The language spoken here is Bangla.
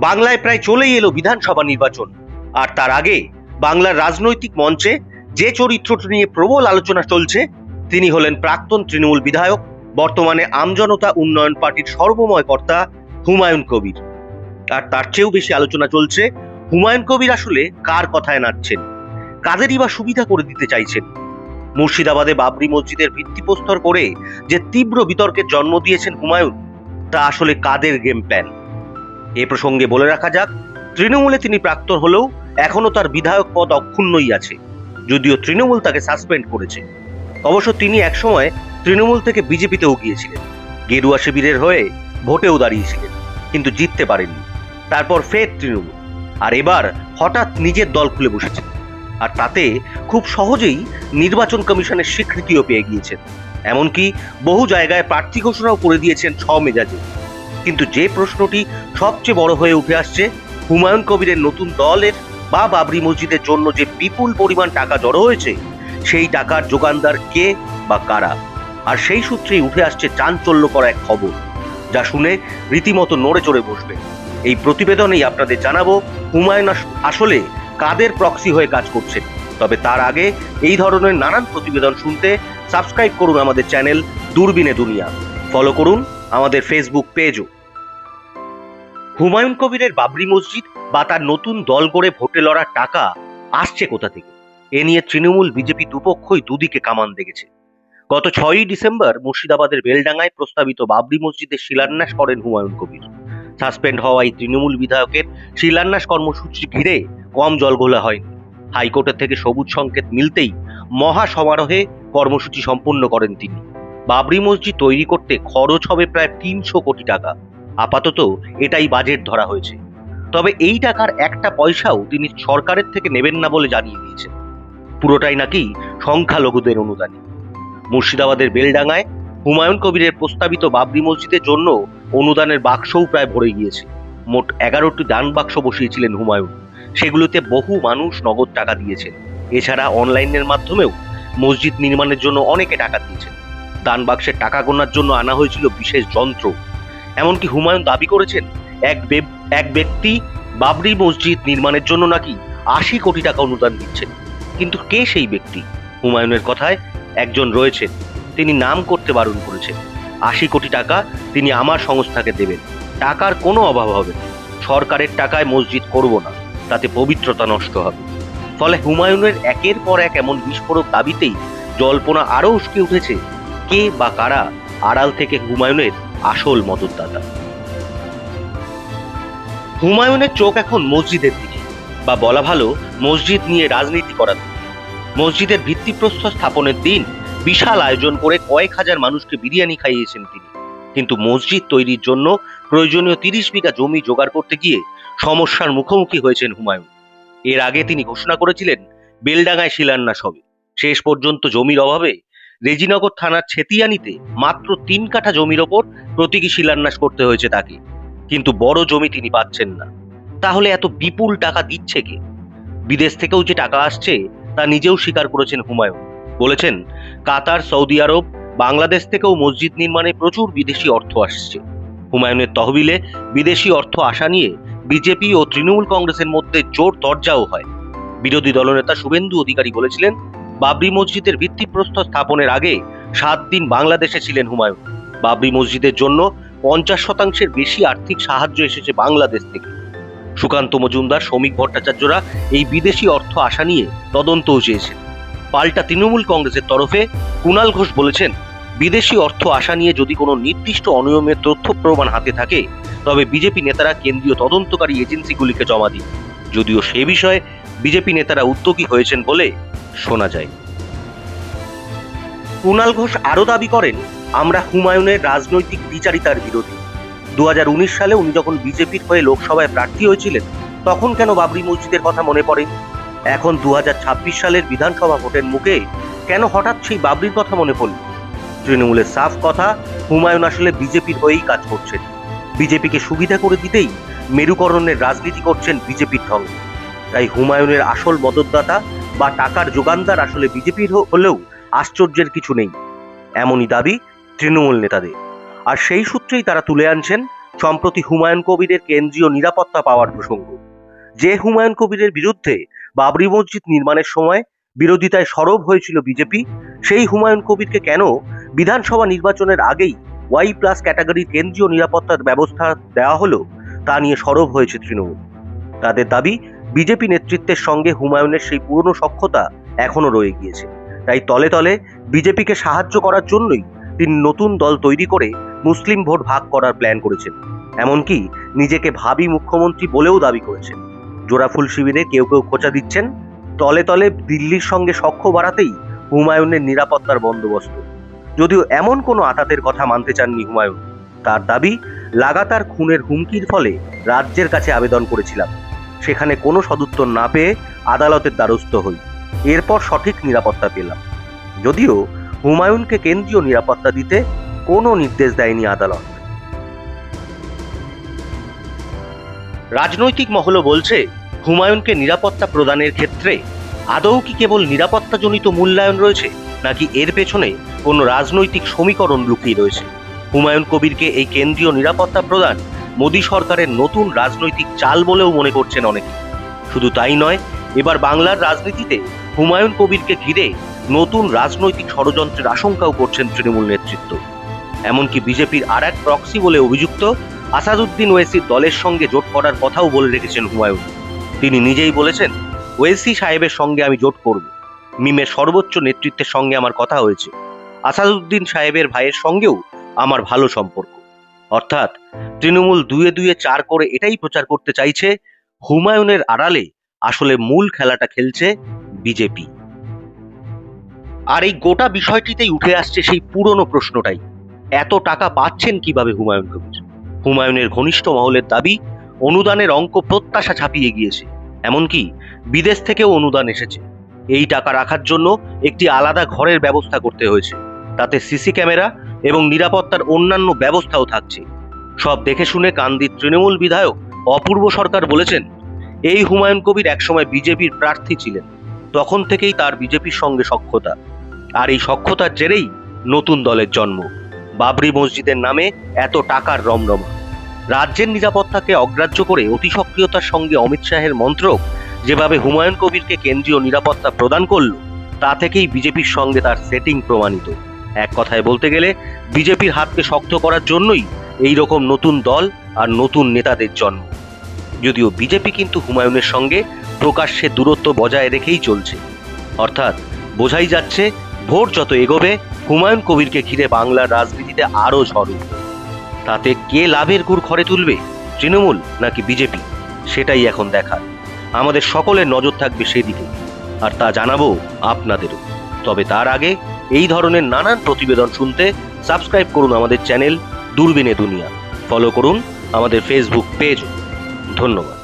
বাংলায় প্রায় চলেই এলো বিধানসভা নির্বাচন, আর তার আগে বাংলার রাজনৈতিক মঞ্চে যে চরিত্রটি নিয়ে প্রবল আলোচনা চলছে তিনি হলেন প্রাক্তন তৃণমূল বিধায়ক, বর্তমানে আমজনতা উন্নয়ন পার্টির সর্বময় কর্তা হুমায়ুন কবির। আর তার চেয়েও বেশি আলোচনা চলছে হুমায়ুন কবির আসলে কার কথায় নাচছেন, কাদেরই বা সুবিধা করে দিতে চাইছেন। মুর্শিদাবাদে বাবরি মসজিদের ভিত্তিপ্রস্তর করে যে তীব্র বিতর্কের জন্ম দিয়েছেন হুমায়ুন, তা আসলে কাদের গেম প্ল্যান? এ প্রসঙ্গে বলে রাখা যাক, তৃণমূলে তিনি প্রাক্তন হলেও এখনো তার বিধায়ক পদ অক্ষুণ্ণই আছে, যদিও তৃণমূল তাকে সাসপেন্ড করেছে। অবশ্য তিনি একসময় তৃণমূল থেকে বিজেপিতেও গিয়েছিলেন, গেরুয়া শিবিরের হয়ে ভোটেও দাঁড়িয়েছিলেন, কিন্তু জিততে পারেননি। তারপর ফের তৃণমূল, আর এবার হঠাৎ নিজের দল খুলে বসেছেন, আর তাতে খুব সহজেই নির্বাচন কমিশনের স্বীকৃতিও পেয়ে গিয়েছেন। এমনকি বহু জায়গায় প্রার্থী ঘোষণাও করে দিয়েছেন মেজাজে। কিন্তু যে প্রশ্নটি সবচেয়ে বড় হয়ে উঠে আসছে, হুমায়ুন কবিরের নতুন দলের বা বাবরি মসজিদের জন্য যে বিপুল পরিমাণ টাকা জড়ো হয়েছে, সেই টাকার যোগানদার কে বা কারা? আর সেই সূত্রেই উঠে আসছে চাঞ্চল্যকর এক খবর, যা শুনে রীতিমতো নড়ে চড়ে বসবে। এই প্রতিবেদনেই আপনাদের জানাবো হুমায়ুন আসলে কাদের প্রক্সি হয়ে কাজ করছে। তবে তার আগে এই ধরনের নানান প্রতিবেদন শুনতে সাবস্ক্রাইব করুন আমাদের চ্যানেল দূরবীনে দুনিয়া, ফলো করুন আমাদের ফেসবুক পেজও। হুমায়ুন কবিরের বাবরি মসজিদ বা তার নতুন দল গড়ে ভোটে লড়ার টাকা আসছে কোথা থেকে? এ নিয়ে তৃণমূল বিজেপি দুপক্ষই দুদিকে কামান দেখেছে। গত 6ই ডিসেম্বর মুর্শিদাবাদের বেলডাঙ্গায় প্রস্তাবিত বাবরি মসজিদের শিলান্যাস করেন হুমায়ুন কবির। সাসপেন্ড হওয়া এই তৃণমূল বিধায়কের শিলান্যাস কর্মসূচি ঘিরে কম জলঘোলা হয়নি। হাইকোর্টের থেকে সবুজ সংকেত মিলতেই মহা সমারোহে কর্মসূচি সম্পন্ন করেন তিনি। বাবরি মসজিদ তৈরি করতে খরচ হবে প্রায় 300 কোটি টাকা। আপাতত এটাই বাজেট ধরা হয়েছে। তবে এই টাকার একটা পয়সাও তিনি সরকারের থেকে নেবেন না বলে জানিয়ে দিয়েছেন। পুরোটাই নাকি সংখ্যালঘুদের অনুদানে। মুর্শিদাবাদের বেলডাঙ্গায় হুমায়ুন কবিরের প্রস্তাবিত বাবরি মসজিদের জন্য অনুদানের বাক্সও প্রায় ভরে গিয়েছে। মোট 11টি দান বাক্স বসিয়েছিলেন হুমায়ুন, সেগুলোতে বহু মানুষ নগদ টাকা দিয়েছেন। এছাড়া অনলাইনের মাধ্যমেও মসজিদ নির্মাণের জন্য অনেকে টাকা দিয়েছেন। দান বাক্সের টাকা গোনার জন্য আনা হয়েছিল বিশেষ যন্ত্র। এমনকি হুমায়ুন দাবি করেছেন এক ব্যক্তি বাবরি মসজিদ নির্মাণের জন্য নাকি 80 কোটি টাকা অনুদান দিচ্ছেন। কিন্তু কে সেই ব্যক্তি? হুমায়ুনের কথায় একজন রয়েছেন, তিনি নাম করতে বারণ করেছেন। 80 কোটি টাকা তিনি আমার সংস্থাকে দেবেন, টাকার কোনো অভাব হবে না। সরকারের টাকায় মসজিদ করব না, তাতে পবিত্রতা নষ্ট হবে। ফলে হুমায়ুনের একের পর এক এমন বিস্ফোরক দাবিতেই জল্পনা আরো উস্কে উঠেছে কে বা কারা আড়াল থেকে হুমায়ুনের আসল মদতদাতা। হুমায়ুনের চোখ এখন মসজিদের দিকে, বা বলা ভালো মসজিদ নিয়ে রাজনীতি করার। মসজিদের ভিত্তিপ্রস্তর স্থাপনের দিন বিশাল আয়োজন করে কয়েক হাজার মানুষকে বিরিয়ানি খাইয়েছেন তিনি। কিন্তু মসজিদ তৈরির জন্য প্রয়োজনীয় 30 বিঘা জমি জোগাড় করতে গিয়ে সমস্যার মুখোমুখি হয়েছেন হুমায়ুন। এর আগে তিনি ঘোষণা করেছিলেন বেলডাঙ্গায় শিলান্যাস হবে। শেষ পর্যন্ত জমির অভাবে রেজিনগর থানার ছেতিয়ানিতে মাত্র 3 কাঠা জমির ওপর প্রতীকী শিলান্যাস করতে হয়েছে তাকে। কিন্তু বড় জমি তিনি পাচ্ছেন না। তাহলে এত বিপুল টাকা দিচ্ছে কে? বিদেশ থেকেও যে টাকা আসছে তা নিজেও স্বীকার করেছেন হুমায়ুন। বলেছেন কাতার, সৌদি আরব, বাংলাদেশ থেকেও মসজিদ নির্মাণে প্রচুর বিদেশি অর্থ আসছে। হুমায়ুনের তহবিলে বিদেশি অর্থ আসা নিয়ে বিজেপি ও তৃণমূল কংগ্রেসের মধ্যে জোর তরজাও হয়। বিরোধী দলনেতা শুভেন্দু অধিকারী বলেছিলেন, বাবরি মসজিদের ভিত্তিপ্রস্তর স্থাপনের আগে 7 দিন বাংলাদেশে ছিলেন হুমায়ুন। বাবরি মসজিদের জন্য 50% বেশি আর্থিক সাহায্য এসেছে বাংলাদেশ থেকে। সুকান্ত মজুমদার, শ্রমিক ভট্টাচার্যরা এই বিদেশি অর্থ আসা নিয়ে তদন্তও চেয়েছেন। পাল্টা তৃণমূল কংগ্রেসের তরফে কুণাল ঘোষ বলেছেন, বিদেশি অর্থ আসা নিয়ে যদি কোনো নির্দিষ্ট অনিয়মের তথ্য প্রমাণ হাতে থাকে তবে বিজেপি নেতারা কেন্দ্রীয় তদন্তকারী এজেন্সিগুলিকে জমা দিন। যদিও সে বিষয়ে বিজেপি নেতারা উদ্যোগী হয়েছেন বলে শোনা যায়। কুণাল ঘোষ আরও দাবি করেন, আমরা হুমায়ুনের রাজনৈতিক দ্বিচারিতার বিরোধী। 2019 সালে উনি যখন বিজেপির হয়ে লোকসভায় প্রার্থী হয়েছিলেন তখন কেন বাবরি মসজিদের কথা মনে পড়ে? এখন 2026 সালের বিধানসভা ভোটের মুখে কেন হঠাৎ সেই বাবরির কথা মনে পড়ল? তৃণমূলের সাফ কথা, হুমায়ুন আসলে বিজেপির হয়েই কাজ করছেন। বিজেপিকে সুবিধা করে দিতেই মেরুকরণের রাজনীতি করছেন বিজেপির ঢঙ্গে। তাই হুমায়ুনের আসল মদতদাতা বা টাকার যোগানদার আসলে বিজেপির হলেও আশ্চর্যের কিছু নেই, এমনই দাবি তৃণমূল নেতাদের। আর সেই সূত্রেই তারা তুলে আনছেন সম্প্রতি হুমায়ুন কবিরের কেন্দ্রীয় নিরাপত্তা পাওয়ার প্রসঙ্গ। যে হুমায়ুন কবিরের বিরুদ্ধে বাবরি মসজিদ নির্মাণের সময় বিরোধিতায় সরব হয়েছিল বিজেপি, সেই হুমায়ুন কবিরকে কেন বিধানসভা নির্বাচনের আগেই ওয়াই+ ক্যাটাগরির কেন্দ্রীয় নিরাপত্তার ব্যবস্থা দেওয়া হলো তা নিয়ে সরব হয়েছে তৃণমূল। তাদের দাবি, বিজেপি নেতৃত্বের সঙ্গে হুমায়ুনের সেই পুরনো সখ্যতা এখনো রয়ে গিয়েছে, তাই তলে তলে বিজেপিকে সাহায্য করার জন্যই তিনি নতুন দল তৈরি করে মুসলিম ভোট ভাগ করার প্ল্যান করেছেন। এমনকি নিজেকে ভাবি মুখ্যমন্ত্রী বলেও দাবি করেছেন। জোড়াফুল শিবিরে কেউ কেউ খোঁচা দিচ্ছেন, তলে তলে দিল্লির সঙ্গে সখ্য বাড়াতেই হুমায়ুনের নিরাপত্তার বন্দোবস্ত। যদিও এমন কোনো আতাতের কথা মানতে চাননি হুমায়ুন। তার দাবি, লাগাতার খুনের হুমকির ফলে রাজ্যের কাছে আবেদন করেছিলাম, সেখানে কোনো সদুত্তর না পেয়ে আদালতের দ্বারস্থ হই, এরপর সঠিক নিরাপত্তা পেলাম। যদিও হুমায়ুনকে কেন্দ্রীয় নিরাপত্তা দিতে কোনো নির্দেশ দেয়নি আদালত। রাজনৈতিক মহলও বলছে, হুমায়ুনকে নিরাপত্তা প্রদানের ক্ষেত্রে আদৌ কি কেবল নিরাপত্তাজনিত মূল্যায়ন রয়েছে, নাকি এর পেছনে কোনো রাজনৈতিক সমীকরণ লুকিয়ে রয়েছে। হুমায়ুন কবিরকে এই কেন্দ্রীয় নিরাপত্তা প্রদান মোদী সরকারের নতুন রাজনৈতিক চাল বলেও মনে করছেন অনেকে। শুধু তাই নয়, এবার বাংলার রাজনীতিতে হুমায়ুন কবিরকে ঘিরে নতুন রাজনৈতিক ষড়যন্ত্রের আশঙ্কাও করছেন তৃণমূল নেতৃত্ব। এমনকি বিজেপির আর এক প্রক্সি বলে অভিযুক্ত আসাদুদ্দিন ওয়েসির দলের সঙ্গে জোট করার কথাও বলে রেখেছেন হুমায়ুন। তিনি নিজেই বলেছেন, ওয়েসি সাহেবের সঙ্গে আমি জোট করব। মিমের সর্বোচ্চ নেতৃত্বের সঙ্গে আমার কথা হয়েছে। আসাদুদ্দিন সাহেবের ভাইয়ের সঙ্গেও আমার ভালো সম্পর্ক। অর্থাৎ তৃণমূল দুয়ে দুয়ে চার করে এটাই প্রচার করতে চাইছে, হুমায়ুনের আড়ালে আসলে মূল খেলাটা খেলছে বিজেপি। আর এই গোটা বিষয়টিতেই উঠে আসছে সেই পুরনো প্রশ্নটাই, এত টাকা পাচ্ছেন কিভাবে হুমায়ুন কবির। হুমায়ুনের ঘনিষ্ঠ মহলের দাবি, অনুদানের অঙ্ক প্রত্যাশা ছাপিয়ে গিয়েছে, এমনকি বিদেশ থেকেও অনুদান এসেছে। এই টাকা রাখার জন্য একটি আলাদা ঘরের ব্যবস্থা করতে হয়েছে, তাতে সিসি ক্যামেরা এবং নিরাপত্তার অন্যান্য ব্যবস্থাও থাকছে। সব দেখে শুনে কান্দির তৃণমূল বিধায়ক অপূর্ব সরকার বলেছেন, এই হুমায়ুন কবির একসময় বিজেপির প্রার্থী ছিলেন, তখন থেকেই তার বিজেপির সঙ্গে সখ্যতা, আর এই সখ্যতার জেরেই নতুন দলের জন্ম। বাবরি মসজিদের নামে এত টাকার রমরমা। রাজ্যের নিরাপত্তাকে অগ্রাহ্য করে অতি সক্রিয়তার সঙ্গে অমিত শাহের মন্ত্রক যেভাবে হুমায়ুন কবিরকে কেন্দ্রীয় নিরাপত্তা প্রদান করল, তা থেকেই বিজেপির সঙ্গে তার সেটিং প্রমাণিত। এক কথায় বলতে গেলে বিজেপির হাতকে শক্ত করার জন্যই এই রকম নতুন দল আর নতুন নেতাদের জন্ম। যদিও বিজেপি কিন্তু হুমায়ুনের সঙ্গে প্রকাশ্যে দূরত্ব বজায় রেখেই চলছে। অর্থাৎ বোঝাই যাচ্ছে, ভোট যত এগোবে হুমায়ুন কবিরকে ঘিরে বাংলার রাজনীতিতে আরও ঝড় উঠবে। তাতে কে লাভের গুড় খড়ে তুলবে, তৃণমূল নাকি বিজেপি, সেটাই এখন দেখার। আমাদের সকলের নজর থাকবে সেদিকে, আর তা জানাবো আপনাদেরও। তবে তার আগে এই ধরনের নানান প্রতিবেদন শুনতে সাবস্ক্রাইব করুন আমাদের চ্যানেল দূরবীনে দুনিয়া, ফলো করুন আমাদের ফেসবুক পেজ। ধন্যবাদ।